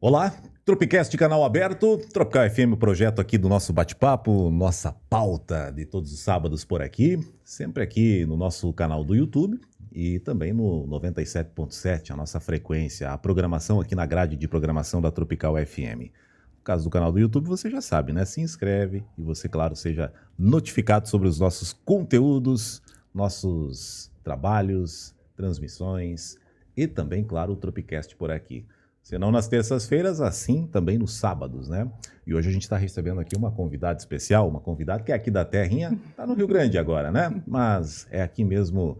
Olá, Tropicast canal aberto, Tropical FM, projeto aqui do nosso bate-papo, nossa pauta de todos os sábados por aqui, sempre aqui no nosso canal do YouTube e também no 97.7, a nossa frequência, a programação aqui na grade de programação da Tropical FM. No caso do canal do YouTube, você já sabe, né? Se inscreve e você, claro, seja notificado sobre os nossos conteúdos, nossos trabalhos, transmissões e também, claro, o Tropicast por aqui. Se não nas terças-feiras, assim também nos sábados, né? E hoje a gente está recebendo aqui uma convidada especial, uma convidada que é aqui da terrinha, está no Rio Grande agora, né? Mas é aqui mesmo,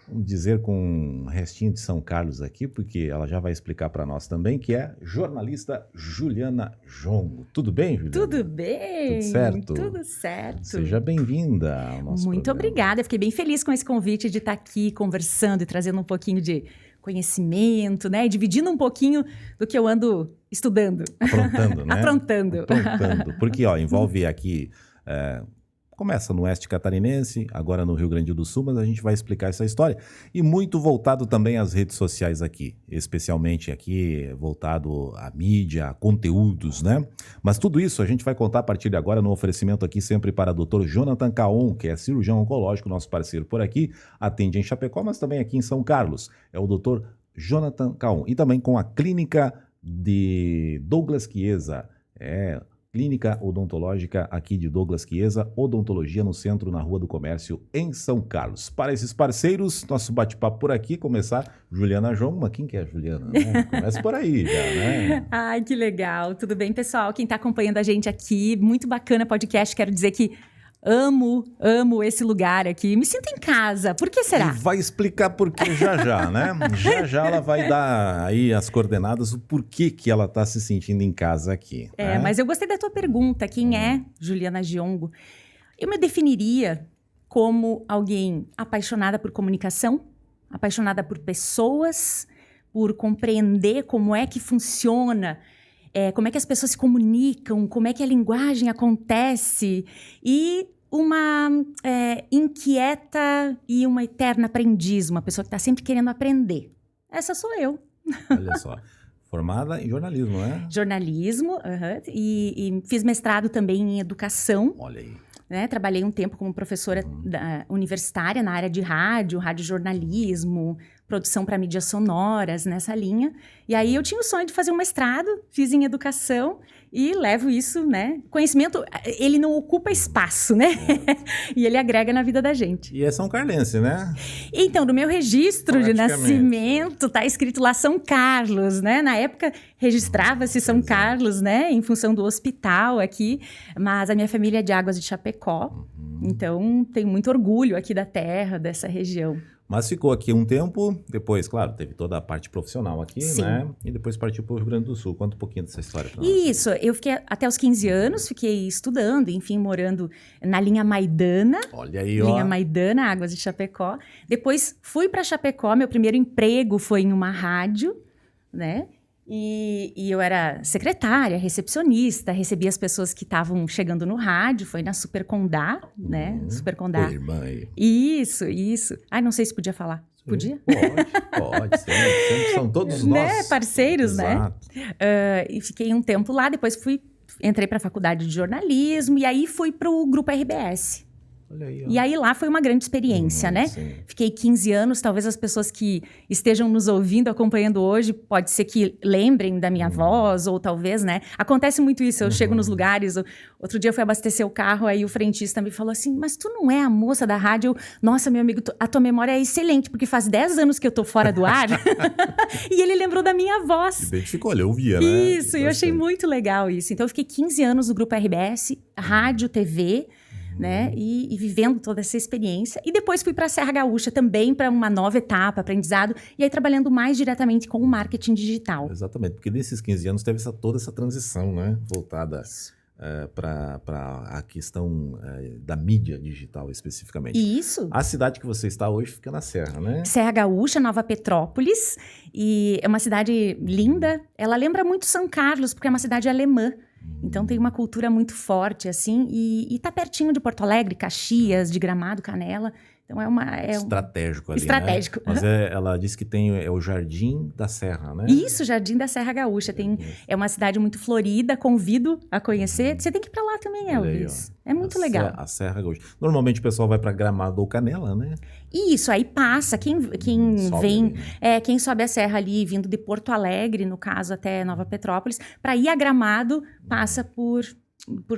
vamos dizer, com um restinho de São Carlos aqui, porque ela já vai explicar para nós também, que é jornalista Juliana Jongo. Tudo bem, Juliana? Tudo bem. Tudo certo? Tudo certo. Seja bem-vinda ao nosso Muito programa. obrigada. Eu fiquei bem feliz com esse convite de estar aqui conversando e trazendo um pouquinho de conhecimento, né? E dividindo um pouquinho do que eu ando estudando. Aprontando, né? Aprontando. Porque, envolve aqui... Começa no oeste catarinense, agora no Rio Grande do Sul, mas a gente vai explicar essa história. E muito voltado também às redes sociais aqui, especialmente aqui voltado à mídia, a conteúdos, né? Mas tudo isso a gente vai contar a partir de agora no oferecimento aqui sempre para o Dr. Jonathan Caon, que é cirurgião oncológico, nosso parceiro por aqui, atende em Chapecó, mas também aqui em São Carlos. É o Dr. Jonathan Caon. E também com a clínica de Douglas Chiesa, Clínica Odontológica aqui de Douglas Chiesa, Odontologia no centro, na Rua do Comércio, em São Carlos. Para esses parceiros, nosso bate-papo por aqui, começar, Juliana Jongo, mas quem que é a Juliana? Né? Começa por aí já, né? Ai, que legal. Tudo bem, pessoal? Quem está acompanhando a gente aqui, muito bacana podcast, quero dizer que amo esse lugar aqui. Me sinto em casa. Por que será? E vai explicar por que já, né? Já ela vai dar aí as coordenadas, o porquê que ela está se sentindo em casa aqui. Né? Mas eu gostei da tua pergunta. Quem é Juliana Jongo? Eu me definiria como alguém apaixonada por comunicação, apaixonada por pessoas, por compreender como é que funciona, como é que as pessoas se comunicam, como é que a linguagem acontece e uma inquieta e uma eterna aprendiz, uma pessoa que está sempre querendo aprender. Essa sou eu. Olha só, formada em jornalismo, né? Jornalismo, e fiz mestrado também em educação. Olha aí. Né? Trabalhei um tempo como professora universitária na área de rádio jornalismo, produção para mídias sonoras, nessa linha. E aí eu tinha o sonho de fazer um mestrado, fiz em educação e levo isso, né? Conhecimento, ele não ocupa espaço, né? E ele agrega na vida da gente. E é São Carlense, né? Então, no meu registro de nascimento, tá escrito lá São Carlos, né? Na época, registrava-se São Carlos, né? Em função do hospital aqui. Mas a minha família é de Águas de Chapecó. Então, tenho muito orgulho aqui da terra, dessa região. Mas ficou aqui um tempo, depois, claro, teve toda a parte profissional aqui, Sim. né? E depois partiu para o Rio Grande do Sul. Conta um pouquinho dessa história para nós. Isso, eu fiquei até os 15 anos, fiquei estudando, enfim, morando na linha Maidana. Olha aí, ó. Linha Maidana, Águas de Chapecó. Depois fui para Chapecó, meu primeiro emprego foi em uma rádio, né? E eu era secretária, recepcionista, recebia as pessoas que estavam chegando no rádio, foi na Super Condá, né? Super Condá. Oi, irmã aí. Isso. Ai, não sei se podia falar. Podia? Pode, sempre são todos nós. Né? Parceiros, Exato. né? E fiquei um tempo lá, depois entrei para a faculdade de jornalismo e aí fui para o Grupo RBS. Olha aí, ó. E aí lá foi uma grande experiência, né? Sim. Fiquei 15 anos, talvez as pessoas que estejam nos ouvindo, acompanhando hoje, pode ser que lembrem da minha voz, ou talvez, né? Acontece muito isso, eu chego nos lugares, outro dia eu fui abastecer o carro, aí o frentista me falou assim, mas tu não é a moça da rádio? Nossa, meu amigo, a tua memória é excelente, porque faz 10 anos que eu tô fora do ar. E ele lembrou da minha voz. Identificou, olha, eu via, né? Isso, e eu achei muito legal isso. Então eu fiquei 15 anos no Grupo RBS, rádio, TV, né? E vivendo toda essa experiência. E depois fui para a Serra Gaúcha também, para uma nova etapa, aprendizado, e aí trabalhando mais diretamente com o marketing digital. Exatamente, porque nesses 15 anos teve toda essa transição, né? Voltada para a questão da mídia digital especificamente. Isso. A cidade que você está hoje fica na Serra, né? Serra Gaúcha, Nova Petrópolis, e é uma cidade linda. Ela lembra muito São Carlos, porque é uma cidade alemã. Então tem uma cultura muito forte, assim, e tá pertinho de Porto Alegre, Caxias, de Gramado, Canela. Então é estratégico ali, estratégico. né? Mas ela disse que tem o Jardim da Serra, né? Isso, Jardim da Serra Gaúcha. É uma cidade muito florida, convido a conhecer. Você tem que ir para lá também, Elvis. É muito legal. A Serra Gaúcha. Normalmente o pessoal vai para Gramado ou Canela, né? Isso, aí passa, quem Sobe vem, ali, né? quem sobe a serra ali, vindo de Porto Alegre, no caso, até Nova Petrópolis, para ir a Gramado, passa por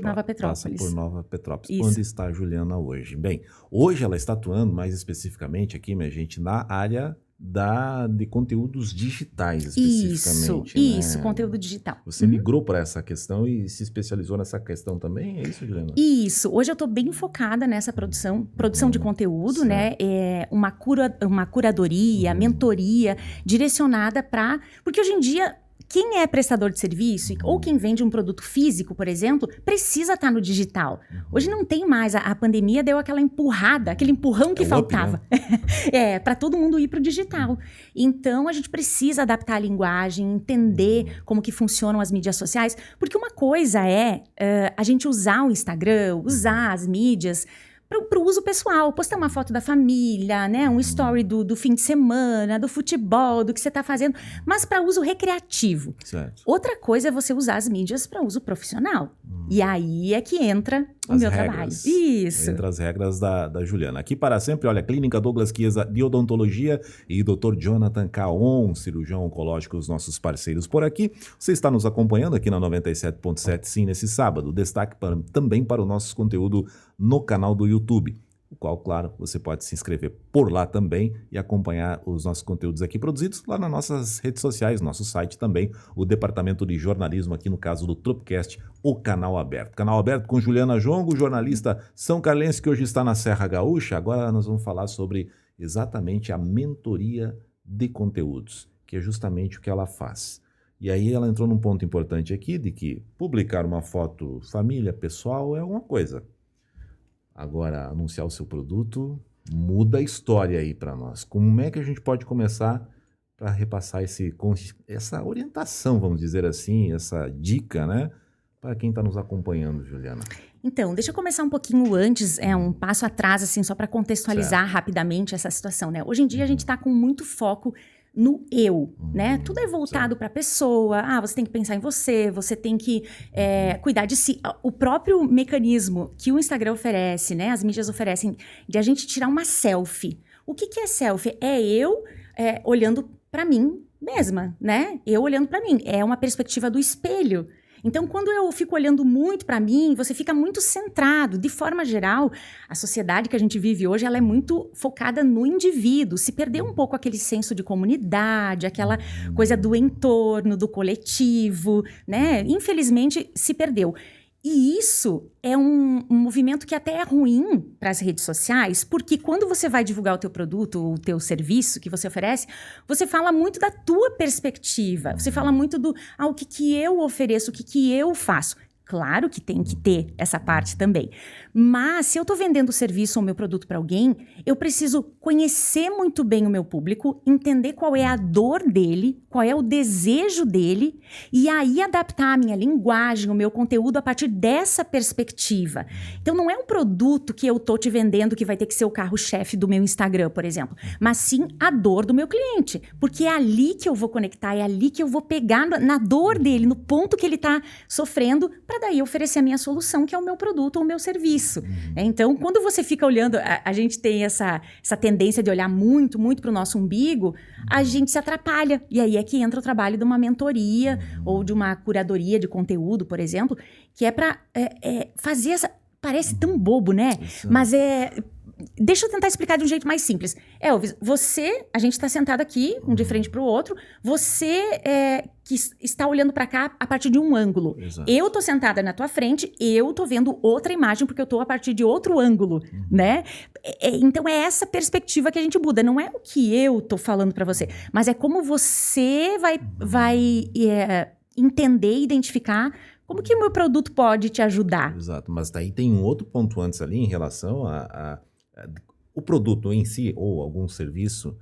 Nova Petrópolis. Passa por Nova Petrópolis. Isso. Onde está a Juliana hoje? Bem, hoje ela está atuando mais especificamente aqui, minha gente, na área de conteúdos digitais, especificamente. Isso, né? conteúdo digital. Você migrou para essa questão e se especializou nessa questão também? É isso, Juliana? Isso. Hoje eu estou bem focada nessa produção de conteúdo, certo. né? Uma curadoria, mentoria direcionada para... Porque hoje em dia, quem é prestador de serviço ou quem vende um produto físico, por exemplo, precisa estar no digital. Hoje não tem mais. A pandemia deu aquela empurrada, aquele empurrão que faltava. Para todo mundo ir para o digital. Então, a gente precisa adaptar a linguagem, entender como que funcionam as mídias sociais, porque uma coisa é a gente usar o Instagram, usar as mídias para o uso pessoal, postar uma foto da família, né, um story do fim de semana, do futebol, do que você está fazendo, mas para uso recreativo. Certo. Outra coisa é você usar as mídias para uso profissional. E aí é que entra o meu trabalho. Isso. Entre as regras da Juliana. Aqui para sempre, olha, Clínica Douglas Chiesa de Odontologia e Dr. Jonathan Caon, cirurgião oncológico, os nossos parceiros por aqui. Você está nos acompanhando aqui na 97.7, sim, nesse sábado. Destaque também para o nosso conteúdo no canal do YouTube, o qual, claro, você pode se inscrever por lá também e acompanhar os nossos conteúdos aqui produzidos lá nas nossas redes sociais, nosso site também, o Departamento de Jornalismo, aqui no caso do Tropcast, o Canal Aberto. Canal Aberto com Juliana Jongo, jornalista são carlense que hoje está na Serra Gaúcha. Agora nós vamos falar sobre exatamente a mentoria de conteúdos, que é justamente o que ela faz. E aí ela entrou num ponto importante aqui de que publicar uma foto família, pessoal, é uma coisa. Agora, anunciar o seu produto muda a história aí para nós. Como é que a gente pode começar para repassar essa orientação, vamos dizer assim, essa dica, né? Para quem está nos acompanhando, Juliana. Então, deixa eu começar um pouquinho antes, um passo atrás, assim, só para contextualizar rapidamente essa situação, né? Hoje em dia a gente está com muito foco no eu, né? Tudo é voltado para a pessoa. Você tem que pensar em você, você tem que cuidar de si. O próprio mecanismo que o Instagram oferece, né? As mídias oferecem, de a gente tirar uma selfie. O que é selfie? É eu olhando para mim mesma, né? Eu olhando para mim. É uma perspectiva do espelho. Então, quando eu fico olhando muito para mim, você fica muito centrado. De forma geral, a sociedade que a gente vive hoje, ela é muito focada no indivíduo. Se perdeu um pouco aquele senso de comunidade, aquela coisa do entorno, do coletivo, né? Infelizmente, se perdeu. E isso é um movimento que até é ruim para as redes sociais, porque quando você vai divulgar o teu produto, o teu serviço que você oferece, você fala muito da tua perspectiva, você fala muito do o que eu ofereço, o que eu faço. Claro que tem que ter essa parte também. Mas se eu estou vendendo o serviço ou o meu produto para alguém, eu preciso conhecer muito bem o meu público, entender qual é a dor dele, qual é o desejo dele, e aí adaptar a minha linguagem, o meu conteúdo a partir dessa perspectiva. Então não é um produto que eu estou te vendendo que vai ter que ser o carro-chefe do meu Instagram, por exemplo, mas sim a dor do meu cliente. Porque é ali que eu vou conectar, é ali que eu vou pegar na dor dele, no ponto que ele está sofrendo, para daí oferecer a minha solução, que é o meu produto ou o meu serviço. Então, quando você fica olhando, a gente tem essa tendência de olhar muito, muito para o nosso umbigo, a gente se atrapalha. E aí é que entra o trabalho de uma mentoria ou de uma curadoria de conteúdo, por exemplo, que é para fazer essa... Parece tão bobo, né? Isso. Mas deixa eu tentar explicar de um jeito mais simples. Elvis, a gente está sentado aqui, um de frente para o outro, você que está olhando para cá a partir de um ângulo. Exato. Eu tô sentada na tua frente, eu tô vendo outra imagem porque eu tô a partir de outro ângulo, né? Então é essa perspectiva que a gente muda, não é o que eu tô falando para você, mas é como você vai entender e identificar como que o meu produto pode te ajudar. Exato, mas daí tem um outro ponto antes ali em relação o produto em si ou algum serviço,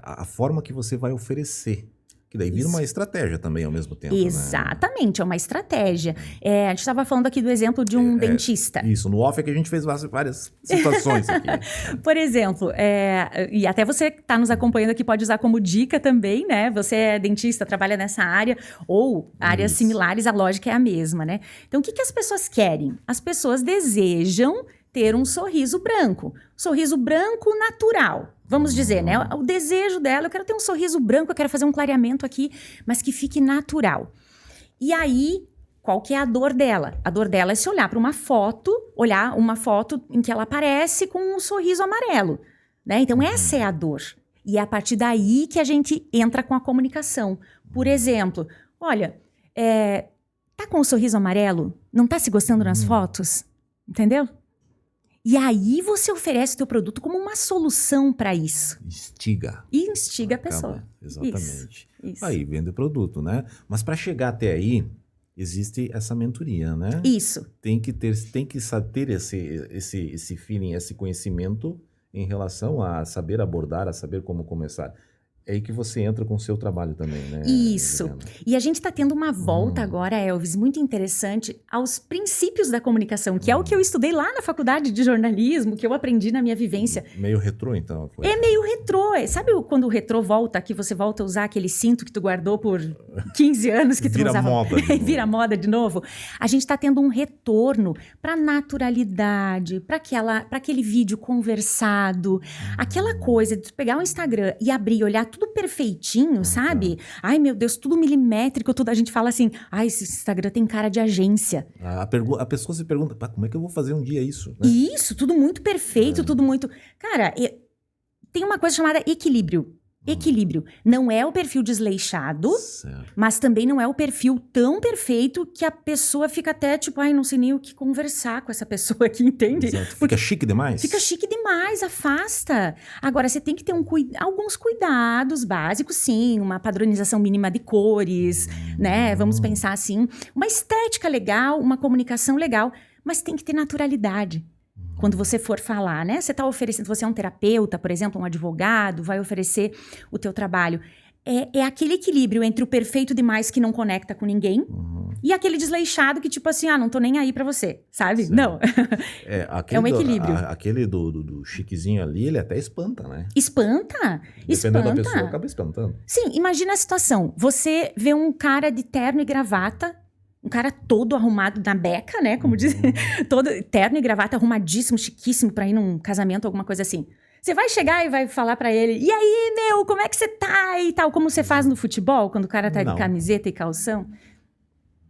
a forma que você vai oferecer. Que daí vira uma estratégia também ao mesmo tempo, Exatamente, é uma estratégia. A gente estava falando aqui do exemplo de um dentista. Isso, no off é que a gente fez várias situações aqui. Por exemplo, e até você que está nos acompanhando aqui pode usar como dica também, né? Você é dentista, trabalha nessa área, ou áreas similares, a lógica é a mesma, né? Então, o que as pessoas querem? As pessoas desejam ter um sorriso branco. Sorriso branco natural. Vamos dizer, né? O desejo dela, eu quero ter um sorriso branco, eu quero fazer um clareamento aqui, mas que fique natural. E aí, qual que é a dor dela? A dor dela é se olhar para uma foto em que ela aparece com um sorriso amarelo, né? Então, essa é a dor. E é a partir daí que a gente entra com a comunicação. Por exemplo, olha, tá com um sorriso amarelo? Não tá se gostando nas fotos? Entendeu? E aí você oferece o teu produto como uma solução para isso. Instiga a pessoa. Exatamente. Isso. Aí vende o produto, né? Mas para chegar até aí, existe essa mentoria, né? Isso. Tem que ter esse feeling, esse conhecimento em relação a saber abordar, a saber como começar. É aí que você entra com o seu trabalho também, né? Isso. Juliana? E a gente está tendo uma volta agora, Elvis, muito interessante aos princípios da comunicação, que é o que eu estudei lá na faculdade de jornalismo, que eu aprendi na minha vivência. Meio retrô, então. É meio retrô. Sabe quando o retrô volta, que você volta a usar aquele cinto que tu guardou por 15 anos que tu não usava? Moda de novo. Vira moda de novo. A gente está tendo um retorno para naturalidade, para aquele vídeo conversado, aquela coisa de tu pegar o Instagram e abrir e olhar tudo perfeitinho, sabe? Ai, meu Deus, tudo milimétrico, tudo. A gente fala assim, esse Instagram tem cara de agência. A pessoa se pergunta, como é que eu vou fazer um dia isso? Né? Isso, tudo muito perfeito, tudo muito... Cara, tem uma coisa chamada equilíbrio. Equilíbrio. Não é o perfil desleixado, mas também não é o perfil tão perfeito que a pessoa fica até tipo, não sei nem o que conversar com essa pessoa aqui, entende? Fica chique demais? Fica chique demais, afasta. Agora, você tem que ter alguns cuidados básicos, sim, uma padronização mínima de cores, né? Vamos pensar assim, uma estética legal, uma comunicação legal, mas tem que ter naturalidade. Quando você for falar, né? Você está oferecendo, você é um terapeuta, por exemplo, um advogado, vai oferecer o teu trabalho. É aquele equilíbrio entre o perfeito demais que não conecta com ninguém e aquele desleixado que tipo assim, não tô nem aí pra você, sabe? Sim. Não. É um equilíbrio. Aquele do chiquezinho ali, ele até espanta, né? Espanta. Dependendo da pessoa, acaba espantando. Sim, imagina a situação. Você vê um cara de terno e gravata, um cara todo arrumado na beca, né? Como diz, todo terno e gravata, arrumadíssimo, chiquíssimo pra ir num casamento, alguma coisa assim. Você vai chegar e vai falar pra ele, e aí, meu, como é que você tá e tal? Como você faz no futebol, quando o cara tá de camiseta e calção?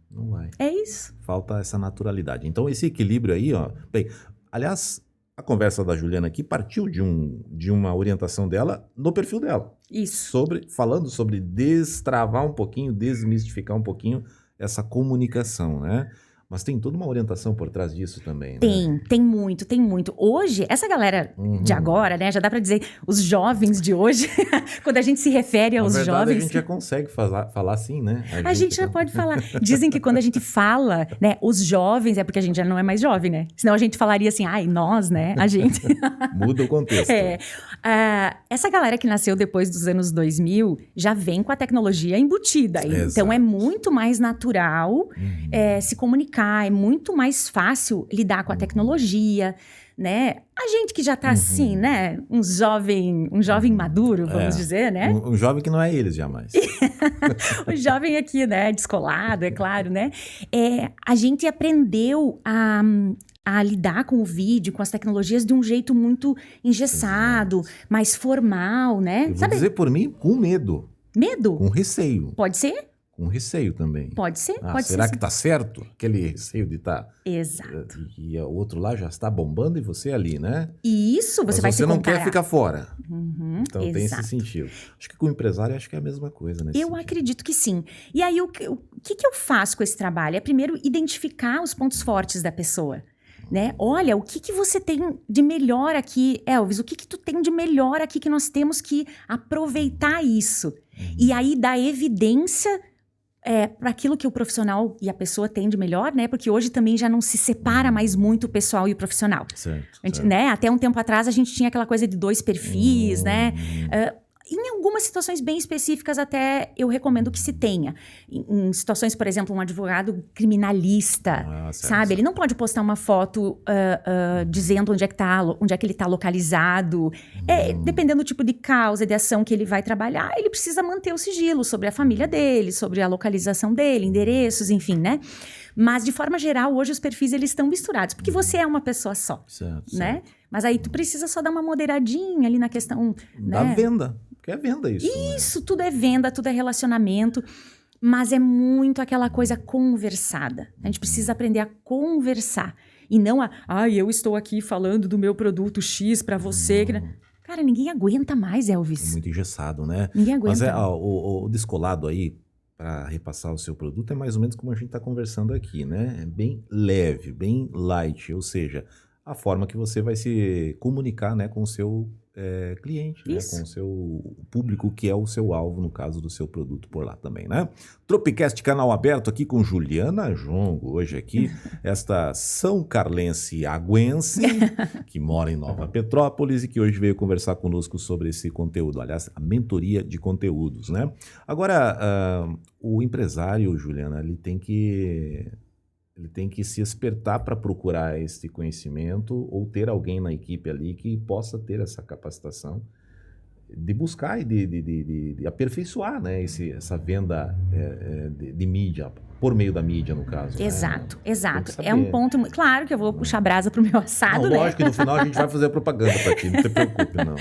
Não vai. É isso. Falta essa naturalidade. Então, esse equilíbrio aí, bem, aliás, a conversa da Juliana aqui partiu de uma orientação dela no perfil dela. Isso. Falando sobre destravar um pouquinho, desmistificar um pouquinho essa comunicação, né? Mas tem toda uma orientação por trás disso também, né? Tem muito. Hoje, essa galera de agora, né? Já dá pra dizer, os jovens de hoje, quando a gente se refere aos jovens... Na verdade, jovens... a gente já consegue falar assim, né? A gente já pode falar. Dizem que quando a gente fala, né? Os jovens, é porque a gente já não é mais jovem, né? Senão a gente falaria assim, nós, né? A gente... Muda o contexto. Essa galera que nasceu depois dos anos 2000 já vem com a tecnologia embutida. Exato. Então, é muito mais natural se comunicar. É muito mais fácil lidar com a tecnologia, né? A gente que já tá assim, né? Um jovem maduro, vamos dizer, né? Um jovem que não é eles jamais. O jovem aqui, né? Descolado, é claro, né? A gente aprendeu a lidar com o vídeo, com as tecnologias de um jeito muito engessado, mais formal, né? Eu vou dizer por mim, com medo. Medo? Com receio. Pode ser? Com receio também. Pode ser, pode ser. Será que tá certo? Aquele receio de estar... Exato. E o outro lá já está bombando e você ali, né? Isso, você vai se comparar. Você não quer ficar fora. Então tem esse sentido. Acho que com o empresário, acho que é a mesma coisa, né? Eu acredito que sim. E aí, o que eu faço com esse trabalho? É primeiro identificar os pontos fortes da pessoa. Né? Olha, o que você tem de melhor aqui, Elvis? O que tu tem de melhor aqui que nós temos que aproveitar isso? E aí, dar evidência... para aquilo que o profissional e a pessoa têm de melhor, né? Porque hoje também já não se separa mais muito o pessoal e o profissional. Certo. Né? Até um tempo atrás a gente tinha aquela coisa de 2 perfis, né? Em algumas situações bem específicas, até eu recomendo que se tenha. Em situações, por exemplo, um advogado criminalista, sabe? Ele não pode postar uma foto dizendo onde é que ele está localizado. Dependendo do tipo de causa, de ação que ele vai trabalhar, ele precisa manter o sigilo sobre a família dele, sobre a localização dele, endereços, enfim, né? Mas, de forma geral, hoje os perfis eles estão misturados, porque você é uma pessoa só, né? Certo. Mas aí tu precisa só dar uma moderadinha ali na questão... Da venda. Porque é venda isso. Isso, tudo é venda, tudo é relacionamento, mas é muito aquela coisa conversada. A gente precisa aprender a conversar e não eu estou aqui falando do meu produto X para você. Cara, ninguém aguenta mais, Elvis. É muito engessado, né? Ninguém aguenta. Mas o descolado aí, para repassar o seu produto, é mais ou menos como a gente está conversando aqui, né? É bem leve, bem light, ou seja, a forma que você vai se comunicar, né, com o seu cliente, né, com o seu público, que é o seu alvo, no caso do seu produto por lá também, né? Tropicast, canal aberto aqui com Juliana Jongo, hoje aqui, esta São Carlense Aguense, que mora em Nova Petrópolis e que hoje veio conversar conosco sobre esse conteúdo, aliás, a mentoria de conteúdos, né? Agora, o empresário, Juliana, ele tem que se espertar para procurar esse conhecimento ou ter alguém na equipe ali que possa ter essa capacitação de buscar e de aperfeiçoar, né, essa venda de mídia, por meio da mídia, no caso. Exato, né? Exato. É um ponto... Claro que eu vou puxar brasa pro meu assado, não, né? Lógico que no final a gente vai fazer a propaganda para ti, não te preocupe, não.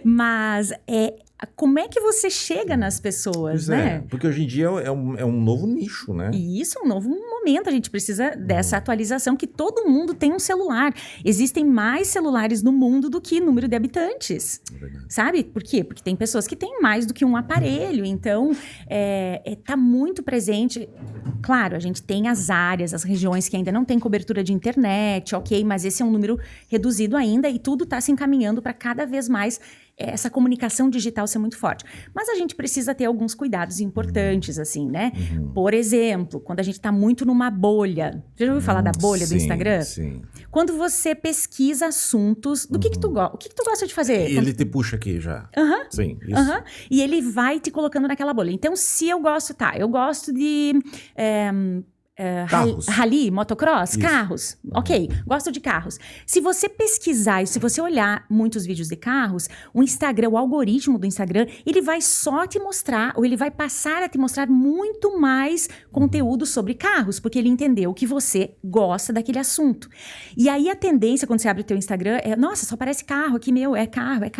Mas como é que você chega nas pessoas, né? Porque hoje em dia é um novo nicho, né? E isso é um novo momento, a gente precisa dessa atualização, que todo mundo tem um celular. Existem mais celulares no mundo do que número de habitantes, sabe? Por quê? Porque tem pessoas que têm mais do que um aparelho, então tá muito presente. Claro, a gente tem as áreas, as regiões que ainda não tem cobertura de internet, ok, mas esse é um número reduzido ainda e tudo está se encaminhando para cada vez mais essa comunicação digital ser muito forte. Mas a gente precisa ter alguns cuidados importantes, assim, né? Por exemplo, quando a gente está muito numa bolha. Você já ouviu falar da bolha do Instagram? Sim. Quando você pesquisa assuntos, do que tu gosta? O que tu gosta de fazer? Ele te puxa aqui já. Sim, isso. E ele vai te colocando naquela bolha. Então, se eu gosto, eu gosto de... rally, motocross, carros. Ok, gosto de carros. Se você pesquisar e se você olhar muitos vídeos de carros, o Instagram, o algoritmo do Instagram, ele vai só te mostrar, ou ele vai passar a te mostrar muito mais conteúdo sobre carros, porque ele entendeu que você gosta daquele assunto. E aí a tendência, quando você abre o teu Instagram, nossa, só aparece carro aqui, é carro.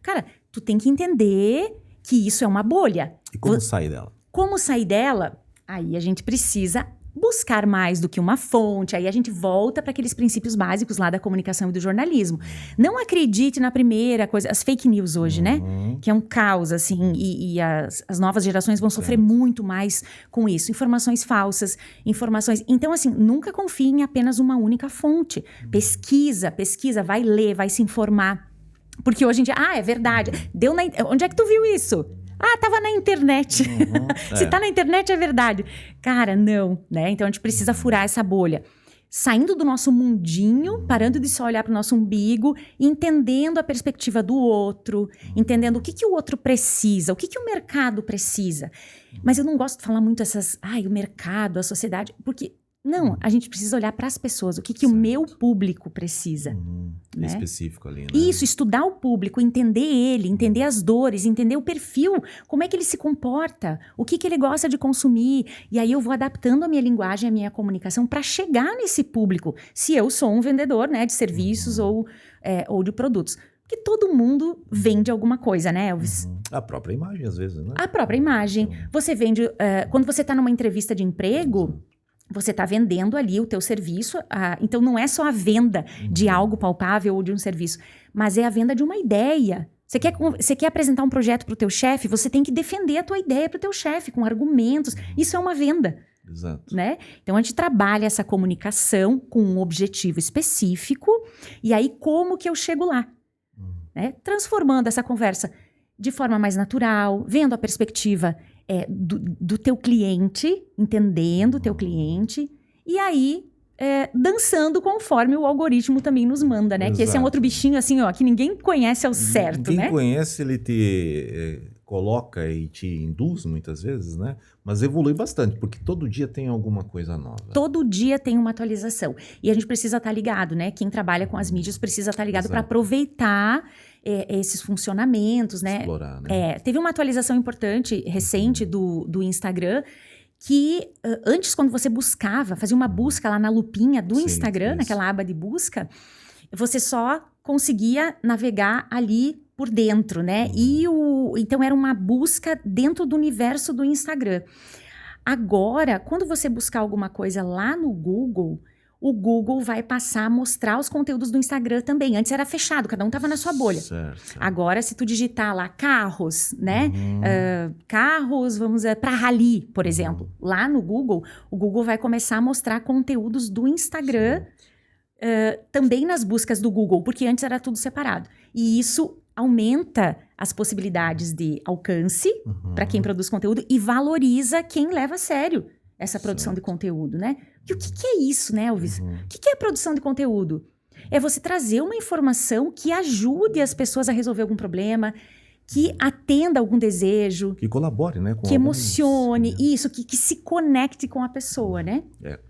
Cara, tu tem que entender que isso é uma bolha. E como sair dela? Como sair dela? Aí a gente precisa buscar mais do que uma fonte, aí a gente volta para aqueles princípios básicos lá da comunicação e do jornalismo. Não acredite na primeira coisa, as fake news hoje, né? Que é um caos, assim, e as novas gerações vão sofrer muito mais com isso. Informações falsas, informações... Então, assim, nunca confie em apenas uma única fonte. Pesquisa, vai ler, vai se informar. Porque hoje em dia, é verdade. Onde é que tu viu isso? Tava na internet. Se tá na internet, é verdade. Cara, não, né? Então, a gente precisa furar essa bolha. Saindo do nosso mundinho, parando de só olhar pro nosso umbigo, entendendo a perspectiva do outro, entendendo o que o outro precisa, o que o mercado precisa. Mas eu não gosto de falar muito o mercado, a sociedade, porque... Não, a gente precisa olhar para as pessoas, o que o meu público precisa. Né? Específico ali, né? Isso, estudar o público, entender ele, entender as dores, entender o perfil, como é que ele se comporta, o que ele gosta de consumir. E aí eu vou adaptando a minha linguagem, a minha comunicação para chegar nesse público, se eu sou um vendedor, né, de serviços ou de produtos. Porque todo mundo vende alguma coisa, né, Elvis? A própria imagem, às vezes, né? A própria imagem. Você vende... quando você está numa entrevista de emprego... Você está vendendo ali o teu serviço, então não é só a venda de algo palpável ou de um serviço, mas é a venda de uma ideia. Você quer apresentar um projeto para o teu chefe, você tem que defender a tua ideia para o teu chefe com argumentos. Isso é uma venda. Exato. Né? Então a gente trabalha essa comunicação com um objetivo específico e aí como que eu chego lá? Né? Transformando essa conversa de forma mais natural, vendo a perspectiva do teu cliente, entendendo o teu cliente, e aí dançando conforme o algoritmo também nos manda, né? Exato. Que esse é um outro bichinho assim, ó, que ninguém conhece ao certo, Quem né? conhece, ele te coloca e te induz muitas vezes, né? Mas evolui bastante, porque todo dia tem alguma coisa nova. Todo dia tem uma atualização. E a gente precisa estar ligado, né? Quem trabalha com as mídias precisa estar ligado para Exato. aproveitar esses funcionamentos, né? Explorar, né? Teve uma atualização importante, recente, do Instagram, que antes, quando você buscava, fazia uma busca lá na lupinha do Sim, Instagram, isso. naquela aba de busca, você só conseguia navegar ali por dentro, né? Então era uma busca dentro do universo do Instagram. Agora, quando você buscar alguma coisa lá no Google, o Google vai passar a mostrar os conteúdos do Instagram também. Antes era fechado, cada um estava na sua bolha. Certo. Agora, se tu digitar lá carros, né? Uhum. Carros, vamos dizer, para rally, por exemplo. Lá no Google, o Google vai começar a mostrar conteúdos do Instagram também nas buscas do Google, porque antes era tudo separado. E isso aumenta as possibilidades de alcance para quem produz conteúdo e valoriza quem leva a sério essa produção de conteúdo, né? E o que é isso, né, Elvis? O que é produção de conteúdo? É você trazer uma informação que ajude as pessoas a resolver algum problema, que atenda algum desejo, Que colabore, né? Com que alguns, emocione, né? isso, que se conecte com a pessoa, né?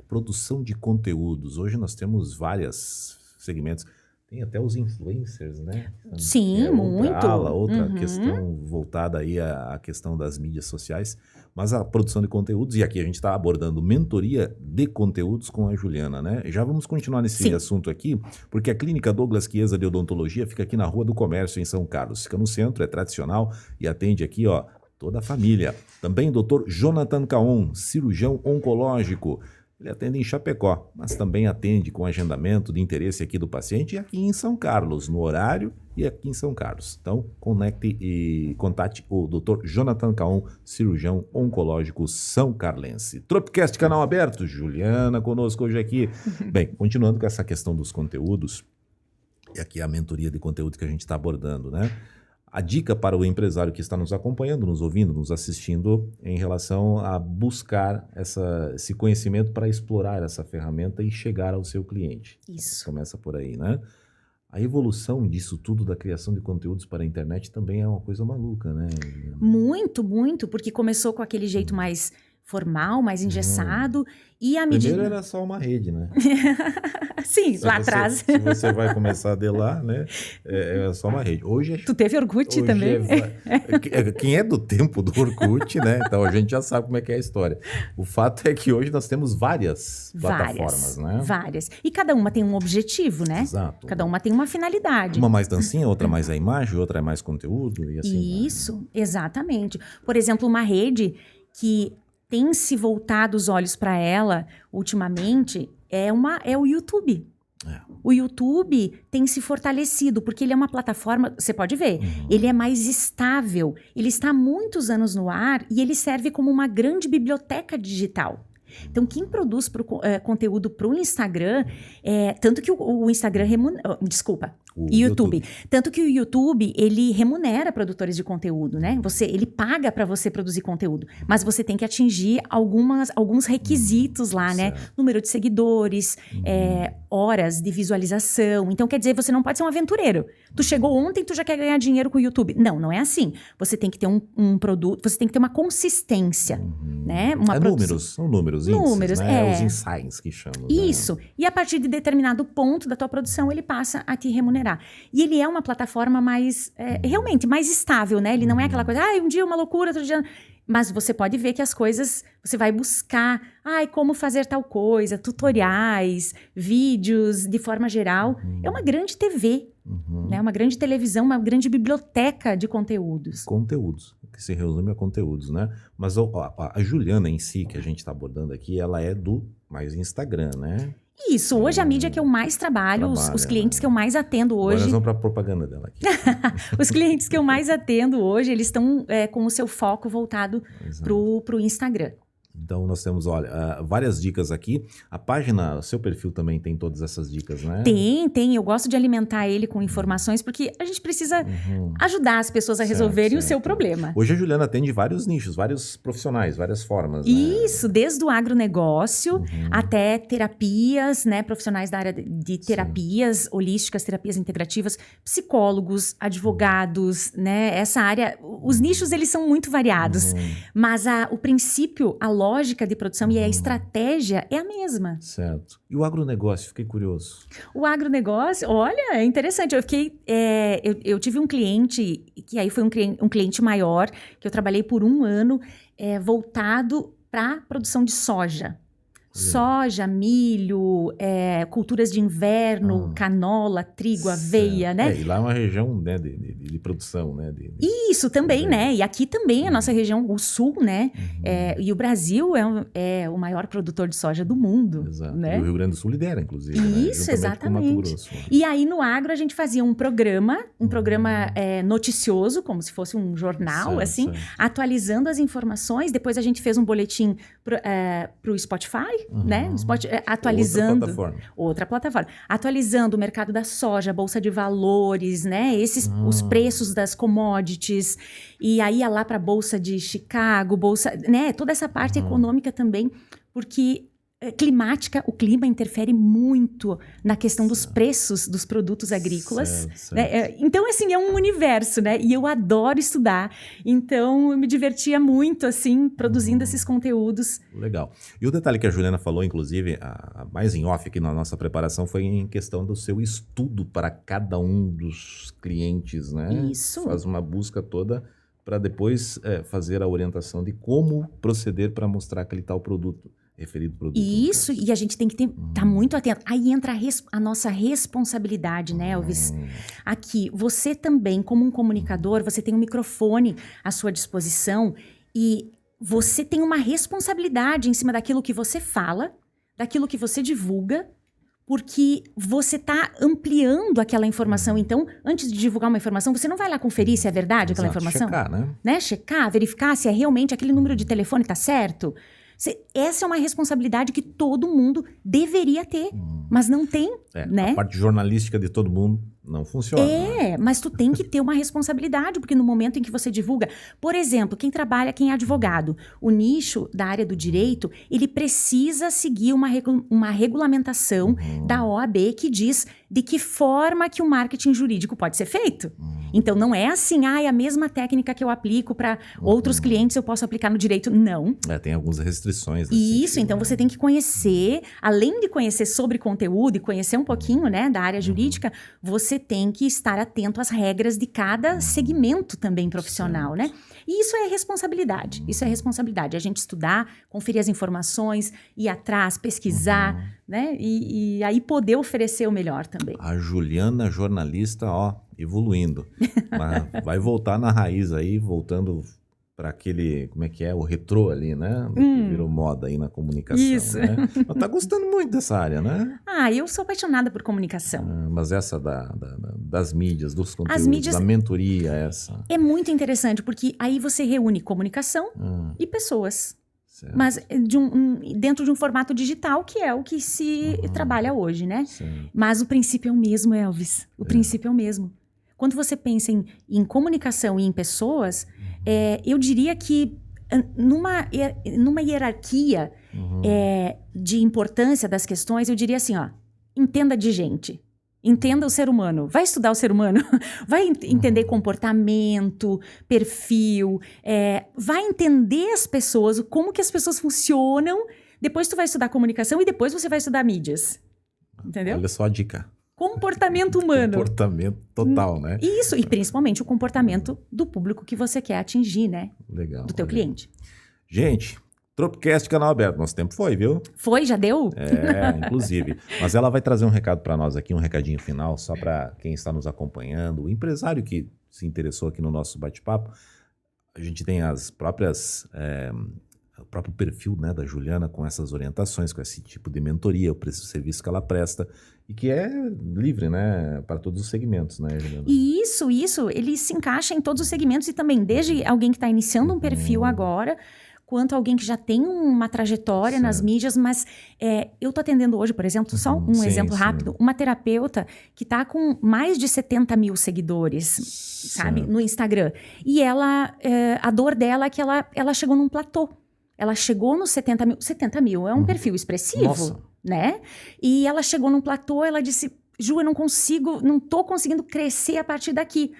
Produção de conteúdos. Hoje nós temos vários segmentos. Tem até os influencers, né? Sim, muito. Outra questão voltada aí à questão das mídias sociais. Mas a produção de conteúdos, e aqui a gente está abordando mentoria de conteúdos com a Juliana, né? Já vamos continuar nesse assunto aqui, porque a Clínica Douglas Chiesa de Odontologia fica aqui na Rua do Comércio, em São Carlos. Fica no centro, é tradicional e atende aqui, ó, toda a família. Também Dr. Jonathan Caon, cirurgião oncológico. Ele atende em Chapecó, mas também atende com agendamento de interesse aqui do paciente e aqui em São Carlos, no horário e aqui em São Carlos. Então, conecte e contate o Dr. Jonathan Caon, cirurgião oncológico são carlense. Tropcast, canal aberto. Juliana conosco hoje aqui. Bem, continuando com essa questão dos conteúdos, e aqui a mentoria de conteúdo que a gente está abordando, né? A dica para o empresário que está nos acompanhando, nos ouvindo, nos assistindo, em relação a buscar esse conhecimento para explorar essa ferramenta e chegar ao seu cliente. Isso. Começa por aí, né? A evolução disso tudo, da criação de conteúdos para a internet, também é uma coisa maluca, né? Muito, muito, porque começou com aquele jeito mais formal, mais engessado, e à medida... Primeiro era só uma rede, né? Sim, lá atrás. Se você vai começar de lá, né? É só uma rede. Hoje Tu teve Orkut também? Quem é do tempo do Orkut, né? Então a gente já sabe como é que é a história. O fato é que hoje nós temos várias plataformas, né? Várias. E cada uma tem um objetivo, né? Exato. Cada uma tem uma finalidade. Uma mais dancinha, outra mais a imagem, outra é mais conteúdo e assim. Isso, exatamente. Por exemplo, uma rede que tem se voltado os olhos para ela ultimamente é o YouTube. O YouTube tem se fortalecido, porque ele é uma plataforma, você pode ver, ele é mais estável, ele está há muitos anos no ar e ele serve como uma grande biblioteca digital. Então, quem produz conteúdo para o Instagram, tanto que o Instagram o YouTube. Tanto que o YouTube, ele remunera produtores de conteúdo, né? Ele paga para você produzir conteúdo, mas você tem que atingir alguns requisitos lá, né? Número de seguidores, horas de visualização. Então, quer dizer, você não pode ser um aventureiro. Tu chegou ontem, tu já quer ganhar dinheiro com o YouTube. Não é assim. Você tem que ter um produto, você tem que ter uma consistência, né? São números, índices, né? Os insights que chamam. Isso. Né? E a partir de determinado ponto da tua produção, ele passa a te remunerar. E ele é uma plataforma realmente mais estável, né? Ele não é aquela coisa, um dia uma loucura, outro dia... Mas você pode ver que as coisas, você vai buscar, como fazer tal coisa, tutoriais, vídeos, de forma geral. É uma grande TV, né? Uma grande televisão, uma grande biblioteca de conteúdos. Conteúdos, que se resume a conteúdos, né? Mas a Juliana em si, que a gente está abordando aqui, ela é do mais Instagram, né? Isso, hoje a mídia que eu mais trabalho, os clientes que eu mais atendo hoje... Agora nós vamos para a propaganda dela aqui. Os clientes que eu mais atendo hoje, eles estão com o seu foco voltado para o Instagram. Então, nós temos, olha, várias dicas aqui. A página, seu perfil também tem todas essas dicas, né? Tem. Eu gosto de alimentar ele com informações, porque a gente precisa ajudar as pessoas a resolverem o seu problema. Hoje a Juliana atende vários nichos, vários profissionais, várias formas, né? Isso, desde o agronegócio até terapias, né? Profissionais da área de terapias holísticas, terapias integrativas, psicólogos, advogados, né? Essa área, os nichos, eles são muito variados, mas o princípio, a lógica de produção e a estratégia é a mesma. Certo. E o agronegócio? Fiquei curioso. O agronegócio, olha, é interessante. Eu tive um cliente, que aí foi um cliente maior, que eu trabalhei por 1 ano, voltado para a produção de soja. Soja, milho, culturas de inverno, canola, trigo, aveia, né? E lá é uma região, né, de produção, né? Isso também, né? E aqui também, a nossa região, o sul, né? E o Brasil é o maior produtor de soja do mundo. Exato. Né? E o Rio Grande do Sul lidera, inclusive. Isso, né? exatamente. Com Mato Grosso. E aí no agro a gente fazia um programa noticioso, como se fosse um jornal, assim, atualizando as informações. Depois a gente fez um boletim pro Spotify, né? Atualizando. Outra plataforma. Atualizando o mercado da soja, a bolsa de valores, né? Os preços das commodities. E aí ia lá para a bolsa de Chicago, né? Toda essa parte econômica também, porque climática, o clima interfere muito na questão dos preços dos produtos agrícolas. Né? Então, assim, é um universo, né? E eu adoro estudar. Então, eu me divertia muito, assim, produzindo esses conteúdos. Legal. E o detalhe que a Juliana falou, inclusive, mais em off aqui na nossa preparação, foi em questão do seu estudo para cada um dos clientes, né? Isso. Faz uma busca toda para depois fazer a orientação de como proceder para mostrar aquele tal produto. Referido produto. Isso, e a gente tem que estar muito atento. Aí entra a nossa responsabilidade, né, Elvis? Aqui, você também, como um comunicador, você tem um microfone à sua disposição e você tem uma responsabilidade em cima daquilo que você fala, daquilo que você divulga, porque você está ampliando aquela informação. Então, antes de divulgar uma informação, você não vai lá conferir se é verdade aquela informação? Checar, né? Checar, verificar se é realmente aquele número de telefone está certo. Essa é uma responsabilidade que todo mundo deveria ter, mas não tem, né? A parte jornalística de todo mundo não funciona. Mas tu tem que ter uma responsabilidade, porque no momento em que você divulga... Por exemplo, quem é advogado, o nicho da área do direito, ele precisa seguir uma regulamentação da OAB que diz de que forma que o marketing jurídico pode ser feito. Então, não é assim, a mesma técnica que eu aplico para outros clientes eu posso aplicar no direito. Não. Tem algumas restrições. Isso, então você tem que conhecer, além de conhecer sobre conteúdo e conhecer um pouquinho, né, da área jurídica, você tem que estar atento às regras de cada segmento também profissional, né? E isso é responsabilidade, a gente estudar, conferir as informações, ir atrás, pesquisar, né? E aí poder oferecer o melhor também. A Juliana, jornalista, evoluindo. Mas vai voltar na raiz aí, voltando para aquele, como é que é, o retrô ali, né? Que virou moda aí na comunicação, Isso. Né? Mas tá gostando muito dessa área, né? Eu sou apaixonada por comunicação. Mas essa das mídias, dos conteúdos, da mentoria, essa... É muito interessante, porque aí você reúne comunicação e pessoas. Certo. Mas dentro de um formato digital, que é o que se trabalha hoje, né? Certo. Mas o princípio é o mesmo, Elvis. O princípio é o mesmo. Quando você pensa em comunicação e em pessoas, eu diria que numa hierarquia de importância das questões, eu diria assim, entenda de gente. Entenda o ser humano. Vai estudar o ser humano. Vai entender comportamento, perfil. Vai entender as pessoas, como que as pessoas funcionam. Depois tu vai estudar comunicação e depois você vai estudar mídias. Entendeu? Olha só a dica. Comportamento humano. Comportamento total, né? Isso, e principalmente o comportamento do público que você quer atingir, né? Legal. Do teu cliente. Gente, Tropcast Canal Aberto. Nosso tempo foi, viu? Foi? Já deu? Inclusive. Mas ela vai trazer um recado para nós aqui, um recadinho final, só para quem está nos acompanhando, o empresário que se interessou aqui no nosso bate-papo. A gente tem as próprias... o próprio perfil, né, da Juliana com essas orientações, com esse tipo de mentoria, o serviço que ela presta e que é livre, né, para todos os segmentos, né, Juliana? E isso, ele se encaixa em todos os segmentos e também desde alguém que está iniciando um perfil agora, quanto alguém que já tem uma trajetória nas mídias, mas eu tô atendendo hoje, por exemplo, só um exemplo rápido, uma terapeuta que tá com mais de 70 mil seguidores, sabe, no Instagram. E ela, a dor dela é que ela chegou num platô. Ela chegou nos 70 mil. 70 mil é um perfil expressivo, né? E ela chegou num platô, ela disse... Ju, eu não tô conseguindo crescer a partir daqui.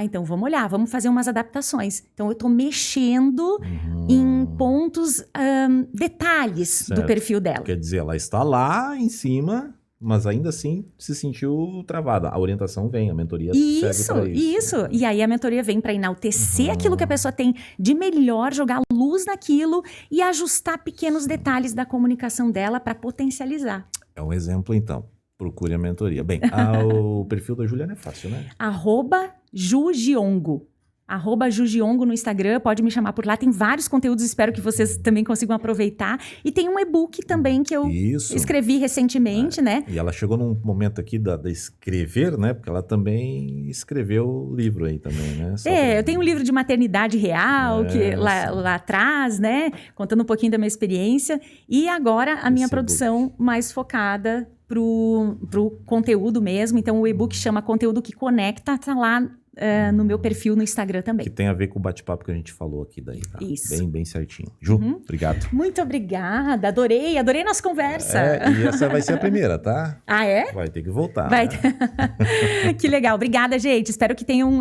Então vamos olhar, vamos fazer umas adaptações. Então eu tô mexendo em pontos, detalhes do perfil dela. Quer dizer, ela está lá em cima, mas ainda assim se sentiu travada. A orientação vem, a mentoria serve para isso. E aí a mentoria vem para enaltecer aquilo que a pessoa tem de melhor, jogar luz naquilo e ajustar pequenos detalhes da comunicação dela para potencializar. É um exemplo, então. Procure a mentoria. Bem, o perfil da Juliana é fácil, né? @Jugiongo. @Jugiongo no Instagram, pode me chamar por lá. Tem vários conteúdos, espero que vocês também consigam aproveitar. E tem um e-book também que eu escrevi recentemente, né? E ela chegou num momento aqui da escrever, né? Porque ela também escreveu livro aí também, né? Eu tenho um livro de maternidade real, que lá atrás, né? Contando um pouquinho da minha experiência. E agora a minha produção mais focada pro conteúdo mesmo. Então o e-book chama Conteúdo que Conecta, tá lá no meu perfil no Instagram também. Que tem a ver com o bate-papo que a gente falou aqui daí, tá? Isso. Bem certinho. Ju, obrigado. Muito obrigada, adorei nossa conversa. E essa vai ser a primeira, tá? É? Vai ter que voltar. Vai. Que legal, obrigada, gente. Espero que tenham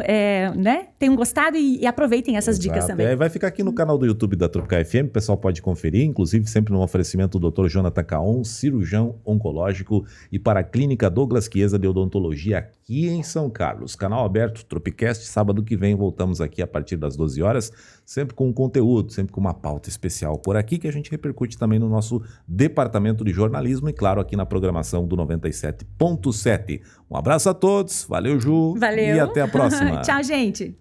gostado e aproveitem essas dicas também. Vai ficar aqui no canal do YouTube da Tropical FM, o pessoal pode conferir, inclusive sempre no oferecimento do Dr. Jonathan Caon, cirurgião oncológico, e para a Clínica Douglas Chiesa de Odontologia aqui em São Carlos. Canal aberto, Tropicast, sábado que vem voltamos aqui a partir das 12 horas, sempre com conteúdo, sempre com uma pauta especial por aqui, que a gente repercute também no nosso departamento de jornalismo e, claro, aqui na programação do 97.7. Um abraço a todos, valeu, Ju, valeu. E até a próxima. Tchau, gente.